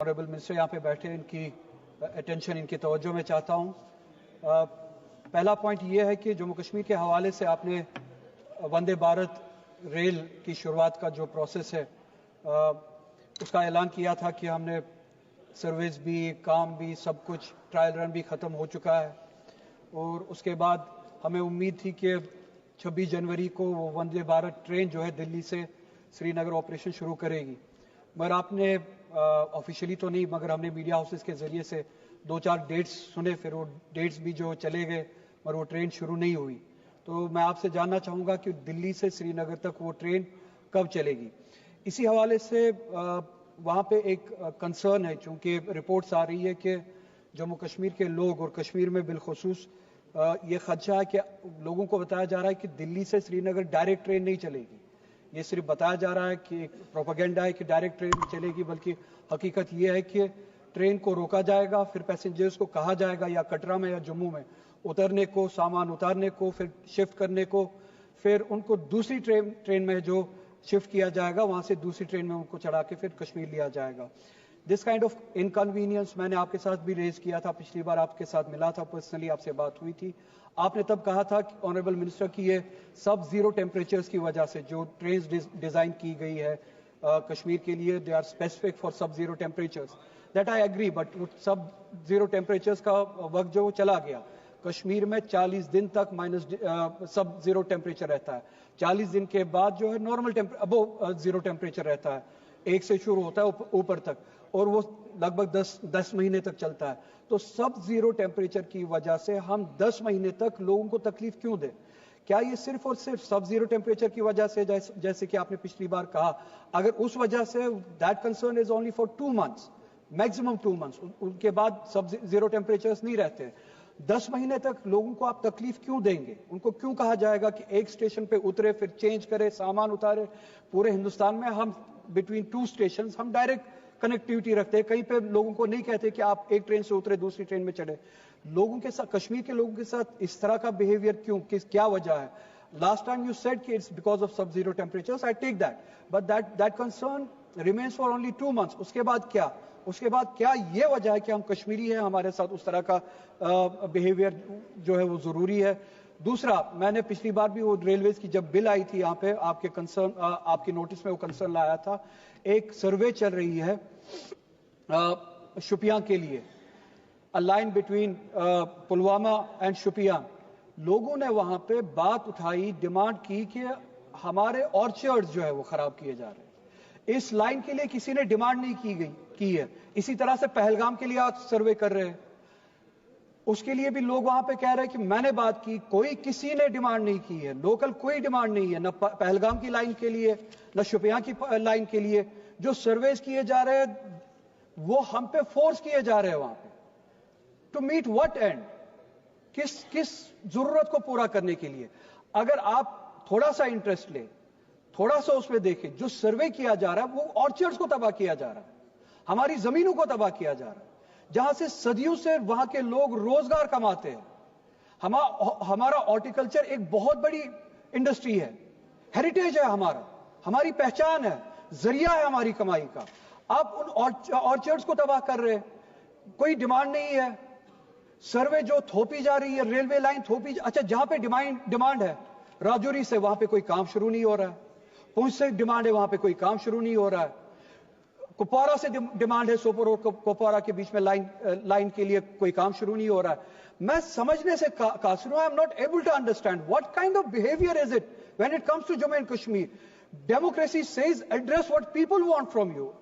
Honourable minister यहाँ पे बैठे, इनकी अटेंशन, इनकी तवज्जो मैं चाहता हूँ। पहला पॉइंट ये है कि जम्मू कश्मीर के हवाले से आपने वंदे भारत रेल की शुरुआत का जो प्रोसेस है उसका ऐलान किया था कि हमने सर्विस भी, काम भी, सब कुछ, ट्रायल रन भी ख़त्म हो चुका है और उसके बाद हमें उम्मीद थी कि 26 जनवरी को वो वंदे भारत ट्रेन जो है दिल्ली से श्रीनगर ऑपरेशन शुरू करेगी। मगर आपने ऑफिशियली तो नहीं, मगर हमने मीडिया हाउसेस के ज़रिए से 2-4 डेट्स सुने, फिर वो डेट्स भी जो चले गए मगर वो ट्रेन शुरू नहीं हुई। तो मैं आपसे जानना चाहूँगा कि दिल्ली से श्रीनगर तक वो ट्रेन कब चलेगी। इसी हवाले से वहाँ पे एक कंसर्न है, चूँकि रिपोर्ट्स आ रही है कि जम्मू कश्मीर के लोग और कश्मीर में बिलखुसूस ये खदशा है कि लोगों को बताया जा रहा है कि दिल्ली से श्रीनगर डायरेक्ट ट्रेन नहीं चलेगी। ये सिर्फ बताया जा रहा है कि एक प्रोपेगेंडा है कि डायरेक्ट ट्रेन चलेगी, बल्कि हकीकत ये है कि ट्रेन को रोका जाएगा, फिर पैसेंजर्स को कहा जाएगा या कटरा में या जम्मू में उतरने को, सामान उतारने को, फिर शिफ्ट करने को, फिर उनको दूसरी ट्रेन में जो शिफ्ट किया जाएगा वहाँ से दूसरी ट्रेन में उनको चढ़ा के फिर कश्मीर लिया जाएगा। दिस काइंड ऑफ इनकन्वीनियंस मैंने आपके साथ भी रेज किया था, पिछली बार आपके साथ मिला था, पर्सनली आपसे बात हुई थी। आपने तब कहा था कि ऑनरेबल मिनिस्टर की ये सब जीरो टेम्परेचर्स की वजह से जो ट्रेन डिजाइन की गई है कश्मीर के लिए, they are specific for sub zero temperatures. That I agree, but sub zero temperatures का वक्त जो चला गया। कश्मीर में 40 दिन तक सब जीरो टेम्परेचर रहता है। 40 दिन के बाद जो है नॉर्मल अबो जीरो टेम्परेचर रहता है, 1 से शुरू होता है ऊपर तक, और वो लगभग 10 महीने तक चलता है। तो सब जीरो टेम्परेचर की वजह से हम 10 महीने तक लोगों को तकलीफ क्यों दें? क्या ये सिर्फ और सिर्फ सब जीरो टेम्परेचर की वजह से, जैसे कि आपने पिछली बार कहा, अगर उस वजह say that concern is only for 2 months, maximum 2 months, उनके बाद सब जीरो टेम्परेचर्स नहीं रहते। 10 महीने तक लोगों को आप तकलीफ क्यों देंगे? उनको क्यों कहा जाएगा कि एक स्टेशन पे उतरे, फिर चेंज करे, सामान उतारे? पूरे हिंदुस्तान में हम बिटवीन 2 स्टेशन हम डायरेक्ट कनेक्टिविटी रखते हैं। कहीं पे लोगों को नहीं कहते कि आप एक ट्रेन से उतरे दूसरी ट्रेन में चढ़े। लोगों के साथ, कश्मीर के लोगों के साथ इस तरह का बिहेवियर क्यों? क्या वजह है? लास्ट टाइम यू सेड कि it's because of sub zero temperatures, I take that, but that concern remains for only 2 months. उसके बाद क्या? उसके बाद क्या ये वजह है कि हम कश्मीरी हैं, हमारे साथ उस तरह का बिहेवियर जो है वो जरूरी है? दूसरा, मैंने पिछली बार भी वो रेलवेज की जब बिल आई थी यहाँ पे, आपके कंसर्न, आपकी नोटिस में वो कंसर्न लाया था। एक सर्वे चल रही है शुपियां के लिए, a line between Pulwama and Shopian. लोगों ने वहां पे बात उठाई, डिमांड की कि हमारे ऑर्चर्ड्स जो है वो खराब किए जा रहे हैं। इस लाइन के लिए किसी ने डिमांड नहीं की है। इसी तरह से पहलगाम के लिए आप सर्वे कर रहे हैं, उसके लिए भी लोग वहां पे कह रहे हैं कि मैंने बात की, किसी ने डिमांड नहीं की है, लोकल कोई डिमांड नहीं है, न पहलगाम की लाइन के लिए, न शुपियां की लाइन के लिए। जो सर्वेस किए जा रहे हैं वो हम पे फोर्स किए जा रहे हैं वहां पे, टू मीट व्हाट एंड? किस जरूरत को पूरा करने के लिए? अगर आप थोड़ा सा इंटरेस्ट ले, थोड़ा सा उसमें देखें, जो सर्वे किया जा रहा है वो ऑर्चर्ड्स को तबाह किया जा रहा है, हमारी जमीनों को तबाह किया जा रहा है, जहां से सदियों से वहां के लोग रोजगार कमाते हैं। हमारा हॉर्टिकल्चर एक बहुत बड़ी इंडस्ट्री है, हेरिटेज है हमारा, हमारी पहचान है, जरिया है हमारी कमाई का। आप उन ऑर्चर्ड्स को तबाह कर रहे हैं, कोई डिमांड नहीं है। सर्वे जो थोपी जा रही है, रेलवे लाइन थोपी, अच्छा जहां पे डिमांड है, राजौरी से वहां पे कोई काम शुरू नहीं हो रहा है, पुंछ से डिमांड है, वहां पे कोई काम शुरू नहीं हो रहा है, कुपवारा से डिमांड है, सोपोर और कुपवारा के बीच में लाइन के लिए कोई काम शुरू नहीं हो रहा है। मैं समझने से कासिर हूं, I am not able to understand what kind of behaviour is it when it comes to Jammu and Kashmir. Democracy says address what people want from you,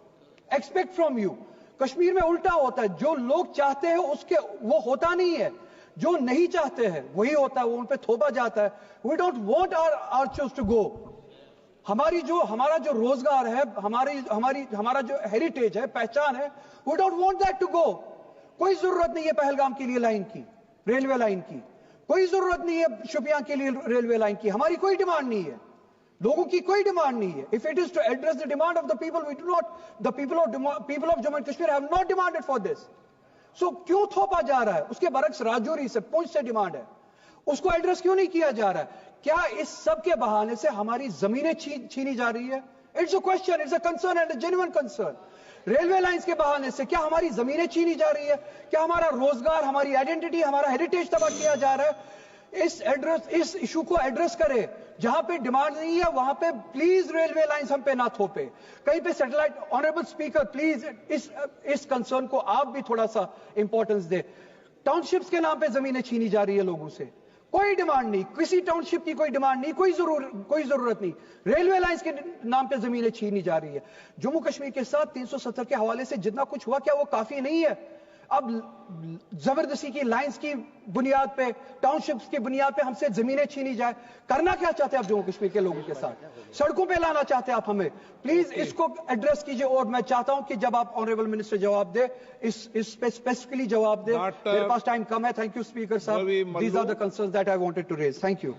expect from you. Kashmir में उल्टा होता है, जो लोग चाहते हैं उसके वो होता नहीं है, जो नहीं चाहते हैं वही होता है, वो उन पे थोपा जाता है। We don't want our archers to go. हमारा जो रोजगार है, हमारा जो हेरिटेज है, पहचान है, we don't want that to go. कोई जरूरत नहीं है पहलगाम के लिए लाइन की, रेलवे लाइन की, कोई जरूरत नहीं है शुपियां के लिए रेलवे लाइन की, हमारी कोई डिमांड नहीं है, लोगों की कोई डिमांड नहीं है। If it is to address the demand of the people, we do not, the people of Jammu and Kashmir have not demanded for this. So क्यों थोपा जा रहा है? उसके बरक्स राजौरी से, पुंछ से डिमांड है, उसको एड्रेस क्यों नहीं किया जा रहा है? क्या इस सब के बहाने से हमारी जमीनें छीनी जा रही है? It's a question, it's a concern and a genuine concern. Railway lines के बहाने से क्या हमारी जमीनें छीनी जा रही है? क्या हमारा रोजगार, हमारी आइडेंटिटी, हमारा हेरिटेज तबाह किया जा रहा है? इस इशू को एड्रेस करे. जहां पे डिमांड नहीं है वहां पे प्लीज रेलवे लाइंस हम पे ना थोपे. कहीं पे सैटेलाइट. ऑनरेबल स्पीकर, प्लीज इस कंसर्न को आप भी थोड़ा सा इंपॉर्टेंस दे. टाउनशिप्स के नाम पे जमीनें छीनी जा रही है लोगों से. कोई डिमांड नहीं, किसी टाउनशिप की कोई डिमांड नहीं, कोई जरूरत नहीं. रेलवे लाइंस के नाम पे जमीनें छीनी जा रही है. जम्मू कश्मीर के साथ 370 के हवाले से जितना कुछ हुआ, क्या वो काफी नहीं है? अब जबरदस्ती की लाइंस की बुनियाद पे, टाउनशिप्स की बुनियाद पे हमसे जमीनें छीनी जाए. करना क्या चाहते हैं आप जम्मू कश्मीर के लोगों के साथ? सड़कों पे लाना चाहते हैं आप हमें? प्लीज इसको एड्रेस कीजिए. और मैं चाहता हूं कि जब आप ऑनरेबल मिनिस्टर जवाब दे, इस पे स्पेसिफिकली जवाब दे. मेरे पास टाइम कम है. थैंक यू स्पीकर साहब. These are the concerns that I wanted to raise. Thank you.